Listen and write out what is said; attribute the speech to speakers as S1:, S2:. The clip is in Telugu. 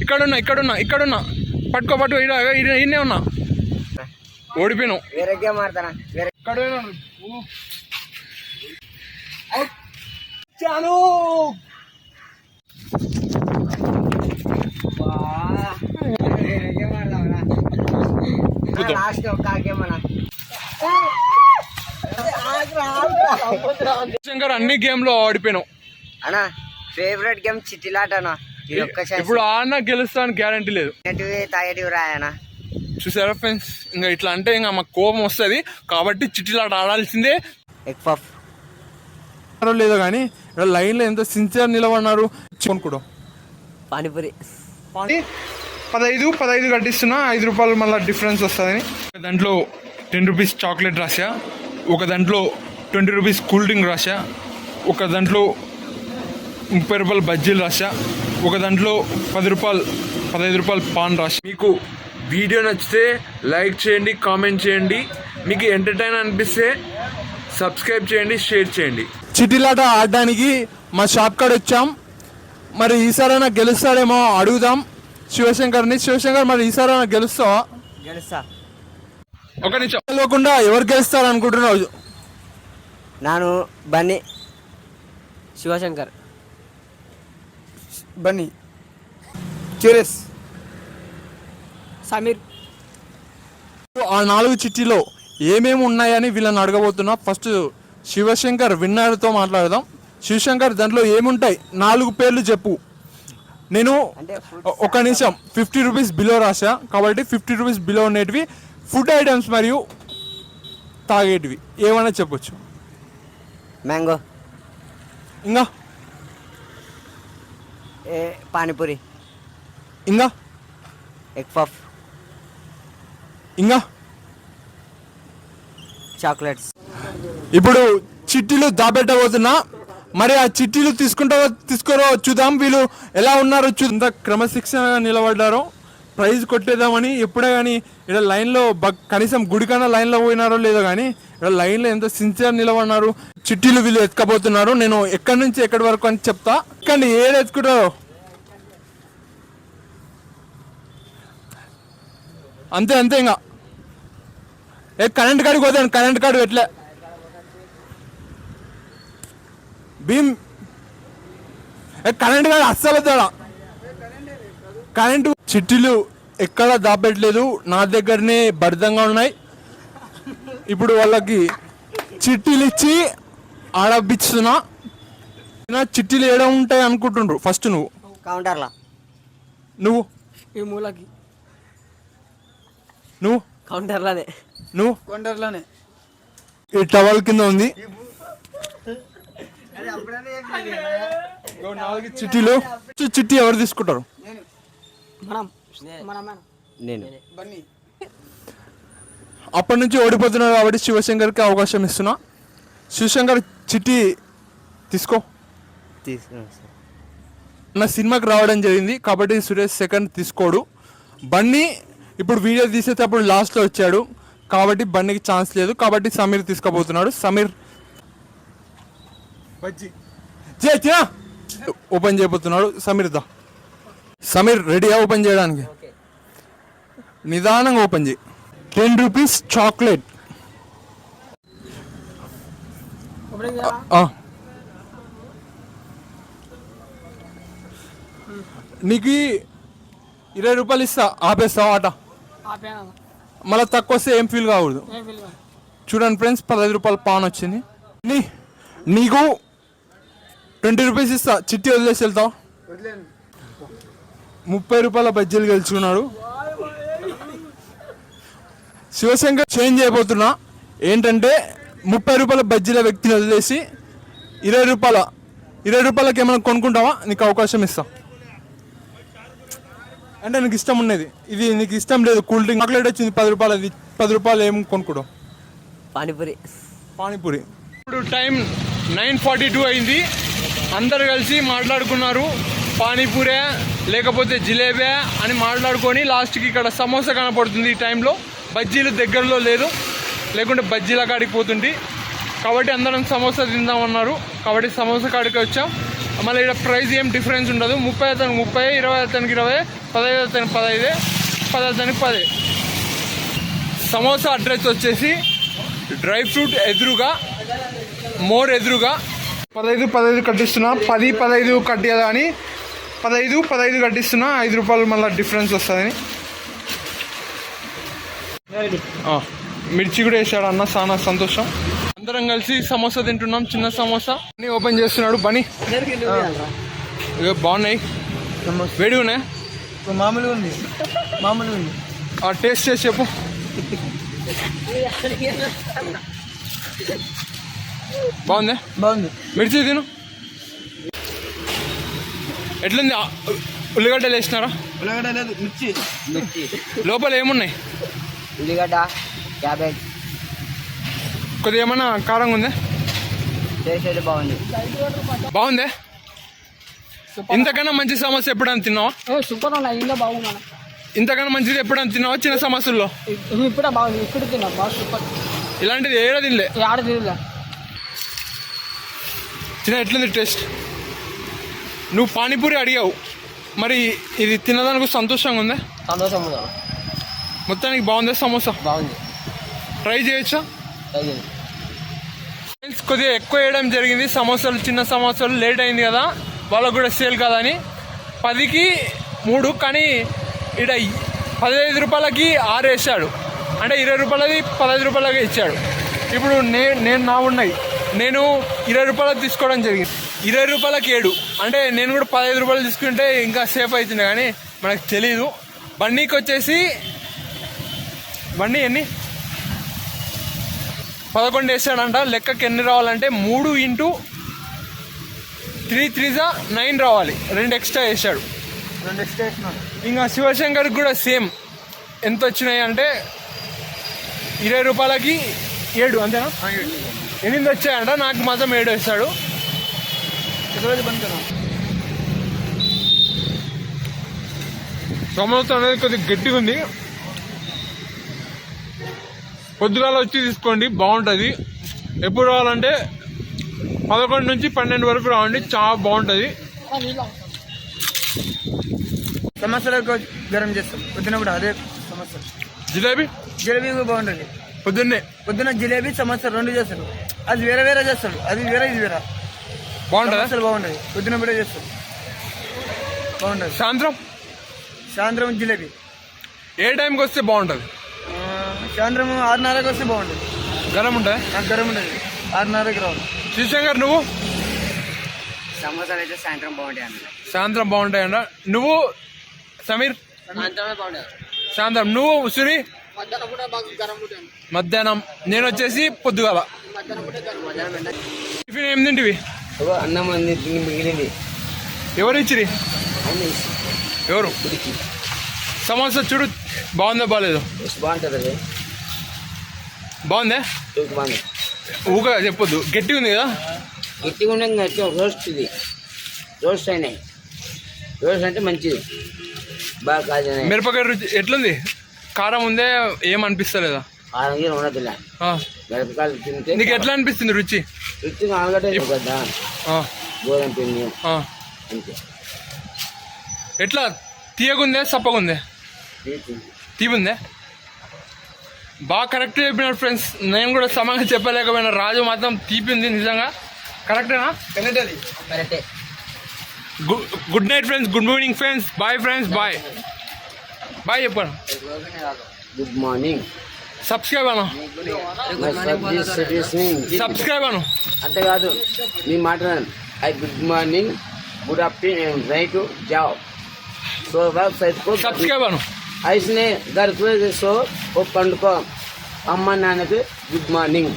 S1: ఇక్కడున్నా పట్టుకో ఇన్నే ఉన్నా. ఓడిపోయినావు.
S2: వేరే గేమ్ ఆడతానా?
S1: చాలు
S2: లాస్ట్ ఒక్క గేమ్ అన్నా.
S1: శంకర్ అన్ని గేమ్ లో ఓడిపోయినావు
S2: అన్నా. ఫేవరెట్ గేమ్ చిట్టిలాట అన్నా.
S1: ఇప్పుడు ఆడినా గెలుస్తాను గ్యారంటీ లేదు.
S2: తాగేటివి రాయనా.
S1: చూసారా ఫ్రెండ్స్, ఇంకా ఇట్లా అంటే ఇంకా మాకు కోపం వస్తుంది. కాబట్టి చిట్టిలాట ఆడాల్సిందే.
S2: ఎగ్ పఫ్
S1: లేదో కానీ లైన్ లో ఎంత సిన్సియర్ నిలబడినారు. కొనుక్కో
S2: పానీపూరి
S1: 15 కట్టిస్తున్నా. 5 రూపాయలు మళ్ళీ డిఫరెన్స్ వస్తుందని. దాంట్లో 10 రూపీస్ చాక్లెట్ రాసా, ఒక దాంట్లో 20 రూపీస్ కూల్ డ్రింక్ రాసా, ఒక దాంట్లో 30 రూపాయలు బజ్జీలు రాసా, ఒక దాంట్లో 15 రూపాయలు పాన్ రాసా. మీకు వీడియో నచ్చితే లైక్ చేయండి, కామెంట్ చేయండి. మీకు ఎంటర్టైన్ అనిపిస్తే సబ్స్క్రైబ్ చేయండి, షేర్ చేయండి. చిట్టిలాట ఆడడానికి మా షాప్ కాడ వచ్చాం. మరి ఈసారైనా గెలుస్తాడేమో అడుగుదాం శివశంకర్ని. శివశంకర్, మరి ఈసారైనా గెలుస్తావా?
S2: గెలుస్తా.
S1: ఒక నిమిషం లేకుండా ఎవరు గెలుస్తారు అనుకుంటున్నావు?
S2: నాను బన్నీ, శివశంకర్,
S3: బన్నీ, క్యూరియస్, సమీర్.
S1: ఆ 4 చిట్టీలో ఏమేమి ఉన్నాయని వీళ్ళని అడగబోతున్నా. ఫస్ట్ శివశంకర్ విన్నర్తో మాట్లాడదాం. శివశంకర్, దాంట్లో ఏముంటాయి 4 పేర్లు చెప్పు. నేను ఒక నిమిషం 50 రూపీస్ బిలో రాసా కాబట్టి 50 రూపీస్ బిలో ఉండేటివి ఫుడ్ ఐటమ్స్ మరియు తాగేటివి ఏమైనా చెప్పొచ్చు.
S2: మ్యాంగో,
S1: ఇంకా
S2: పానీపూరి,
S1: ఇంకా
S2: ఎగ్ పఫ్,
S1: ఇంకా
S2: చాక్లెట్స్.
S1: ఇప్పుడు చిట్టీలు దాబెట్టబోతున్నా. మరి ఆ చిట్టీలు తీసుకోరో చూద్దాం. వీళ్ళు ఎలా ఉన్నారో చూద్దాం. క్రమశిక్షణగా నిలబడ్డారో ప్రైజ్ కొట్టేద్దామని. ఎప్పుడే కానీ ఇక్కడ లైన్లో కనీసం గుడికన్నా లైన్లో పోయినారో లేదో కానీ ఇక్కడ లైన్లో ఎంతో సిన్సియర్ నిలబడినారు. చిట్టీలు వీళ్ళు ఎత్తుకపోతున్నారు. నేను ఎక్కడి నుంచి ఎక్కడి వరకు అని చెప్తా. ఎక్కండి, ఏడు ఎత్తుకుంటారో అంతే. ఇంకా కరెంట్ కార్డుకి పోతాను. కరెంట్ కార్డు ఎట్లే భీమ్ కరెంట్ కార్డు అస్సలు తేడా. కరెంటు చిట్టీలు ఎక్కడ దాపెట్టలేదు, నా దగ్గరనే భద్రంగా ఉన్నాయి. ఇప్పుడు వాళ్ళకి చిట్టీలు ఇచ్చి ఆడబిస్తున్నా. చిట్టీలు ఏడ ఉంటాయి అనుకుంటుండ్రు. ఫస్ట్ నువ్వు
S2: కౌంటర్లా,
S1: నువ్వు
S3: ఈ మూలకి,
S1: నువ్వు
S2: కౌంటర్లోనే,
S1: నువ్వు
S3: కౌంటర్లోనే.
S1: ఈ టవల్ కింద ఉంది. చిట్టీలు చిట్టి ఎవరు తీసుకుంటారు?
S2: నేను.
S1: అప్పటి నుంచి ఓడిపోతున్నారు కాబట్టి శివశంకర్కి అవకాశం ఇస్తున్నా. శివశంకర్, చిట్టి తీసుకో. నా సినిమాకి రావడం జరిగింది కాబట్టి సురేష్ సెకండ్ తీసుకోడు. బన్నీ ఇప్పుడు వీడియో తీసేటప్పుడు లాస్ట్లో వచ్చాడు కాబట్టి బన్నీకి ఛాన్స్ లేదు. కాబట్టి సమీర్ తీసుకోబోతున్నాడు. సమీర్ ఓపెన్ చేయబోతున్నాడు. సమీర్ దా. సమీర్ రెడీయా ఓపెన్ చేయడానికి? నిదానంగా ఓపెన్ చేయి. 10 రూపీస్ చాక్లెట్. నీకు 20 రూపాయలు ఇస్తా, ఆపేస్తావు ఆట. మళ్ళీ తక్కువ వస్తే ఏం ఫీల్ కాకూడదు. చూడండి ఫ్రెండ్స్, 15 రూపాయల పాన్ వచ్చింది. నీకు 20 రూపీస్ ఇస్తా, చిట్టి వదిలేసి వెళ్తావు. 30 రూపాయల బజ్జీలు గెలుచుకున్నాడు. శివశంకర్ చేంజ్ అయిపోతున్నా. ఏంటంటే 30 రూపాయల బజ్జీల వ్యక్తిని వదిలేసి 20 రూపాయలకి ఏమైనా కొనుక్కుంటావా? నీకు అవకాశం ఇస్తా. అంటే నీకు ఇష్టం ఉన్నది ఇది, నీకు ఇష్టం లేదు కూల్ డ్రింక్. చాక్లెట్ వచ్చింది 10 రూపాయలది. 10 రూపాయలు ఏం కొనుక్కోవడం? పానీపూరి. ఇప్పుడు టైం 9:42 అయింది. అందరు కలిసి మాట్లాడుకున్నారు. పానీపూరే లేకపోతే జిలేబే అని మాట్లాడుకొని లాస్ట్కి ఇక్కడ సమోసా కనపడుతుంది. ఈ టైంలో బజ్జీలు దగ్గరలో లేదు, లేకుంటే బజ్జీల కాడికి పోతుంది. కాబట్టి అందరం సమోసా తిందామన్నారు కాబట్టి సమోసా కాడికి వచ్చాం. మళ్ళీ ఇక్కడ ప్రైస్ ఏం డిఫరెన్స్ ఉండదు. 30 అతనికి 30, 20 అతనికి 20, 15 అతనికి 15, 10 అతనికి 10. సమోసా అడ్రస్ వచ్చేసి డ్రై ఫ్రూట్ ఎదురుగా, మోర్ ఎదురుగా. 15 కట్టిస్తున్నా, 10 కట్టియదా అని 15 కట్టిస్తున్నా. 5 రూపాయలు మళ్ళీ డిఫరెన్స్ వస్తుందని. మిర్చి కూడా వేసాడు అన్న, చాలా సంతోషం. అందరం కలిసి సమోసా తింటున్నాం, చిన్న సమోసా అన్ని ఓపెన్ చేస్తున్నాడు బని. ఇక బాగున్నాయి, వేడిగా ఉన్నాయి.
S3: మామూలుగా ఉంది.
S1: టేస్ట్ చేసి చెప్పు. బాగుంది. మిర్చి తిను. ఎట్లుంది? ఉల్లిగడ్డలు వేసినారా?
S3: ఉల్లిగడ్డ లేదు, మిర్చి.
S1: లోపల ఏమున్నాయి?
S2: ఉల్లిగడ్డ, క్యాబేజ్.
S1: కొద్దిగా ఏమన్నా కారంగా ఉందా?
S2: టేస్ట్ అయితే
S1: బాగుందే. ఇంతకన్నా మంచి సమస్య ఎప్పుడైనా తిన్నావా?
S3: సూపర్ అన్న, ఇంకా బాగున్నా.
S1: ఇంతకన్నా మంచిది ఎప్పుడైనా తిన్నావా? చిన్న సమస్యల్లో
S3: ఇప్పుడే బాగుంది. ఇప్పుడు తిన్నా బాగా సూపర్.
S1: ఇలాంటిది ఏడా తినలే.
S3: ఆడ తినలే.
S1: చిన్న ఎట్లుంది టేస్ట్? నువ్వు పానీపూరి అడిగావు, మరి ఇది తినడానికి సంతోషంగా ఉందా?
S2: సంతోషం ఉందా?
S1: మొత్తానికి బాగుందా సమోసా?
S2: బాగుంది.
S1: ట్రై చేయొచ్చా? ఫ్రెండ్స్ కొద్దిగా ఎక్కువ వేయడం జరిగింది సమోసాలు, చిన్న సమోసాలు. లేట్ అయింది కదా, వాళ్ళకు కూడా సేల్ కాదని 10కి 3, కానీ ఇక్కడ 15 రూపాయలకి 6 వేసాడు. అంటే 20 రూపాయలది 15 రూపాయలకి ఇచ్చాడు. ఇప్పుడు నేను 20 రూపాయలకు తీసుకోవడం జరిగింది. 20 రూపాయలకి 7, అంటే నేను కూడా 15 రూపాయలు తీసుకుంటే ఇంకా సేఫ్ అవుతుంది, కానీ మనకు తెలీదు. బండికి వచ్చేసి ఎన్ని 11 వేసాడంట. లెక్కకి ఎన్ని రావాలంటే 3 × 3 × 9 రావాలి. 2 ఎక్స్ట్రా వేసాడు. ఇంకా శివశంకర్కి కూడా సేమ్. ఎంత వచ్చినాయి అంటే 20 రూపాయలకి 7, అంతేనా? 8 వచ్చాయంట. నాకు మాత్రం 7 వేస్తాడు. సమోసా అనేది కొద్దిగా గట్టిగా ఉంది. పొద్దుగాల వచ్చి తీసుకోండి, బాగుంటుంది. ఎప్పుడు రావాలంటే 11 నుంచి 12 వరకు రావండి, చాలా బాగుంటుంది.
S3: సమోసాలకు గరం చేస్తాం పొద్దున కూడా. అదే సమోసా. జిలేబీ బాగుంటుంది. పొద్దున్న జిలేబీ సమోసా 2 చేస్తాడు. అది వేరే చేస్తాడు. అది వేరే, ఇది వేరే.
S1: బాగుంటుంది.
S3: అసలు బాగుంటుంది. పొద్దున కూడా చేస్తాడు, బాగుంటుంది. సాయంత్రం జిలేబీ
S1: ఏ టైంకి వస్తే బాగుంటుంది?
S3: సాయంత్రం 6:30కి వస్తే బాగుంటుంది.
S1: గరం ఉంటుంది.
S3: నాకు గరం ఉంటుంది. 6:30కి రావాలి.
S1: శివశంకర్ నువ్వు?
S2: సమోసాలు అయితే సాయంత్రం బాగుంటాయి అన్న.
S1: సాయంత్రం బాగుంటాయంట. నువ్వు సమీర్? సాయంత్రం. నువ్వు సురి? మధ్యాహ్నం. నేను వచ్చేసి పొద్దుగాల. టిఫిన్ ఏం తింటివి?
S2: అన్నం మిగిలింది.
S1: ఎవరు ఇచ్చిరి? ఎవరు? సమోసా చూడు, బాగుందా బాగాలేదు?
S2: బాగుంటుంది.
S1: బాగుందా?
S2: బాగుంది.
S1: ఊగా చెప్పొద్దు, గట్టిగా ఉంది కదా?
S2: గట్టిగా ఉండగా రోస్ట్. ఇది రోస్ట్ అయినాయి. రోస్ట్ అంటే మంచిది, బాగా కాదు.
S1: మిరపకాయ రుచి ఎట్లుంది? కారం ఉందే, ఏమనిపిస్తలేదా?
S2: కారం ఉండదులే. మిరపకాయలు తింటే
S1: నీకు ఎట్లా అనిపిస్తుంది రుచి?
S2: రుచి ఆలుగడ్డ కదా, గోధుమ పిండి అంతే.
S1: ఎట్లా తీయగుందే, సప్పగుందే? తీపుందే. బాగా కరెక్ట్ చెప్పినాడు ఫ్రెండ్స్. నేను కూడా సమంగా చెప్పలేకపోయినా. రాజు మాత్రం తీపింది నిజంగా. కరెక్టేనా?
S2: కరెక్టే.
S1: Good night friends, good morning friends, bye friends, bye చెప్పాను.
S2: Good morning.
S1: సబ్స్క్రైబ్ అను.
S2: అంతే కాదు, మీ మాట్లాడాను. Good morning, good afternoon, right job. So website को
S1: సబ్స్క్రైబ్ అను.
S2: ऐसने घर पे सो वो पंड को अम्मा नाना के गुड मॉर्निंग.